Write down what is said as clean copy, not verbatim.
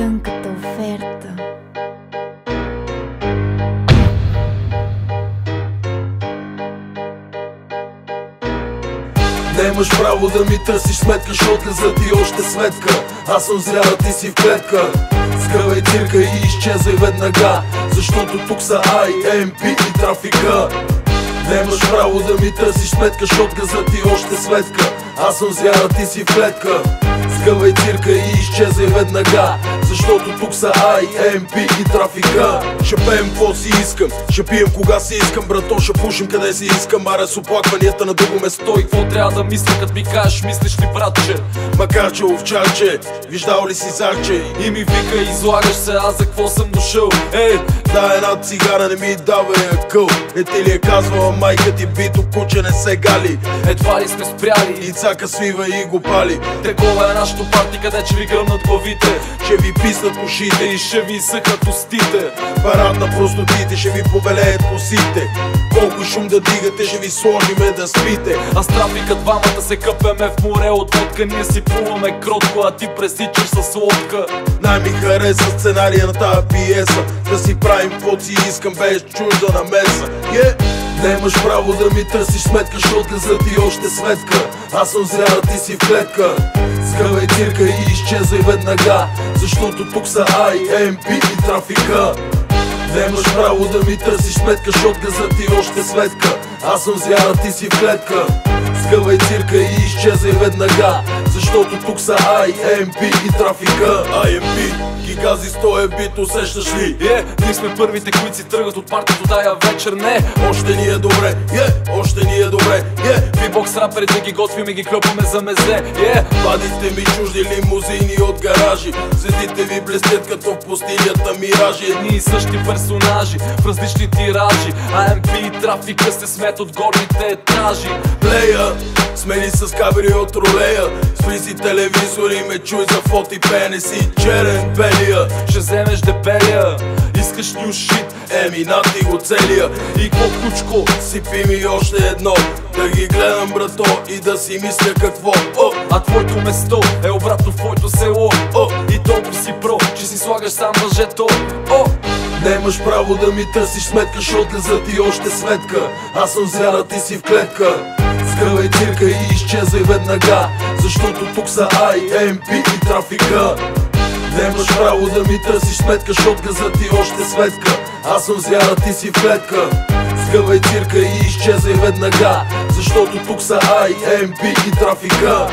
тънката оферта. Нямаш право да ми търсиш сметка, защото за ти още сметка. Аз съм зряла, ти си в клетка. Скръвай цирка и изчезвай веднага, защото тук са IMP и трафика. Нямаш право да ми търсиш сметка, защото за ти още сметка. Аз съм зряла, ти си в клетка. Скъвай цирка и изчезвай веднага, защото тук са IMP и трафика. Ще пеем какво си искам, ще пием кога си искам, брато, ще пушим къде си искам. Аре с оплакванията на друго место. И какво трябва да мисля, като ми кажеш, мислиш ли, братче? Макар че овчарче, виждал ли си зарче? И ми вика, излагаш се, аз за какво съм дошъл? Да, една цигара не ми дава къл. Ти ли е казвала майка ти, бито куче не се гали. Едва ли сме спряли и цака свива и го пали. Такова е нашото парти, къде че ви гръмнат главите, ще ви писнат ушите и ще ви изсъхнат устите. Парад на простотите, ще ви побелеят косите. Колко шум да дигате, ще ви сложиме да спите. Аз трафика двамата се къпеме в море от водка. Ние си плуваме кротко, а ти пресичаш с лодка. Най-ми хареса сценария на тази пиеса, да си правим каквото си искам без чужда намеса. Нямаш право да ми търсиш сметка, защото за ти още сметка. Аз съм зряла, ти си в клетка. Скръвай цирка и изчезвай веднага, защото тук са IMP и трафика. Нямаш право да ми търсиш сметка, защото за ти още сметка. Аз съм зряла, ти си в клетка. Скъвай цирка и изчезвай веднага, защото тук са IMP и трафика. IMP, гигази с този бит, усещаш ли? Ние сме първите, които си тръгват от партито тая вечер, не. Още ни е добре, още ни е добре, битбокс раперите ги готвим и ги клепаме за мезе, Вадите ми чужди лимузини от гаражи, седите ви блестят като в пустинята миражи. Едни и същи персонажи в различни тиражи. IMP и трафика се смет от горните етажи. Плея, смени с кабели от ролея, спри си телевизор и ме чуй за фото и пене си черен белия. Ще вземеш дебелия, искаш new shit, нати го целия. И ко кучко, сипи ми още едно, да ги гледам, брато, и да си мисля какво. А твоето место е обратно в твоето село. И толкова си про, че си слагаш сам въжето. Нямаш право да ми търсиш сметка, защото за ти още сметка. Аз съм зряла, ти си в клетка. Скръвай цирка и изчезвай веднага, защото тук са IMP и трафика. Нямаш право да ми търсиш сметка, защото за ти още сметка. Аз съм зряла, ти си в клетка. Скъвай цирка и изчезвай веднага, защото тук са IMP и трафика.